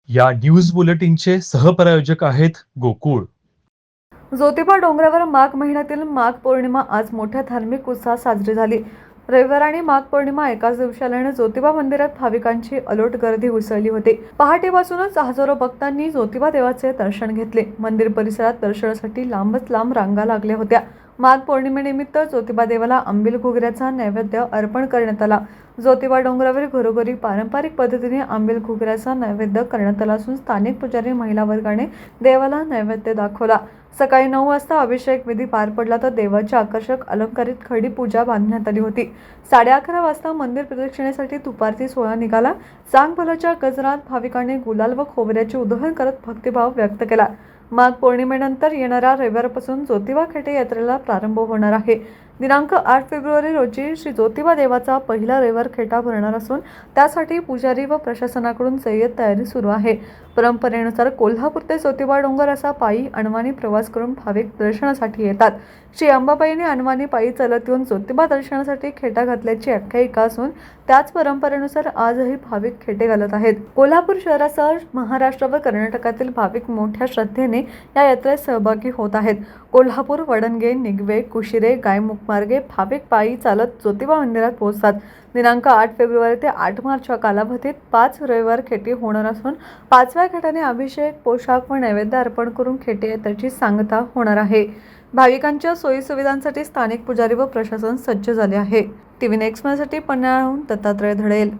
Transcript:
या न्यूज बुलेटिनचे सहप्रायोजक आहेत गोकुळ. ज्योतिबा डोंगरावर माघ महिन्यातील माघ पौर्णिमा आज मोठ्या धार्मिक उत्साहात साजरी झाली. रविवार आणि माघ पौर्णिमा एकाच दिवशी आल्याने ज्योतिबा मंदिरात भाविकांची अलोट गर्दी उसळली होती. पहाटेपासूनच हजारो भक्तांनी ज्योतिबा देवाचे दर्शन घेतले. मंदिर परिसरात दर्शनासाठी लांबच लांब रांगा लागल्या होत्या. माघ पौर्णिमेनिमित्त ज्योतिबा देवाला आंबील घुगऱ्याचा नैवेद्य अर्पण करण्यात आला. ज्योतिबा डोंगरावर घरोघरी पारंपरिक पद्धतीने आंबील घुगऱ्याचा नैवेद्य करण्यात आला असून स्थानिक पुजारी महिला वर्गाने देवाला नैवेद्य दाखवला. सकाळी 9 वाजता अभिषेक विधी पार पडला तर देवाची आकर्षक अलंकारित खडी पूजा बांधण्यात आली होती. 11:30 वाजता मंदिर प्रदक्षिणेसाठी तुपारती सोहळा निघाला. चांगभलाच्या गजरात भाविकांनी गुलाल व खोबऱ्याचे उधळण करत भक्तिभाव व्यक्त केला. माघ पौर्णिमेनंतर येणाऱ्या रविवारपासून ज्योतिबा खेटे यात्रेला प्रारंभ होणार आहे. दिनांक 8 फेब्रुवारी रोजी श्री ज्योतिबा देवाचा पहिला रविवार खेटा भरणार असून त्यासाठी पुजारी व प्रशासनाकडून जय्यत तयारी सुरू आहे. परंपरेनुसार कोल्हापूर ते ज्योतिबा डोंगर असा पायी अनवाणी प्रवास करून भाविक दर्शनासाठी येतात. श्री अंबाबाईने अनवाणी पायी चालत येऊन ज्योतिबा दर्शनासाठी खेटा घातल्याची आख्यायिका असून त्याच परंपरेनुसार आजही भाविक खेटे घालत आहेत. कोल्हापूर शहरासह महाराष्ट्र व कर्नाटकातील भाविक मोठ्या श्रद्धेने या यात्रेत सहभागी होत आहेत. कोल्हापूर, वडणगे, निगवे, कुशिरे, गायमुखमार्गे भाविक पायी चालत ज्योतिबा मंदिरात पोहोचतात. दिनांक 8 फेब्रुवारी ते 8 मार्चच्या कालावधीत 5 रविवार खेटे होणार असून 5व्या खेटाने अभिषेक, पोशाख व नैवेद्य अर्पण करून खेटे यात्रेची सांगता होणार आहे. भाविकांच्या सोयीसुविधांसाठी स्थानिक पुजारी व प्रशासन सज्ज झाले आहे. टीव्ही नेक्स्ट साठी पन्हाळ्याहून दत्तात्रय धडेल.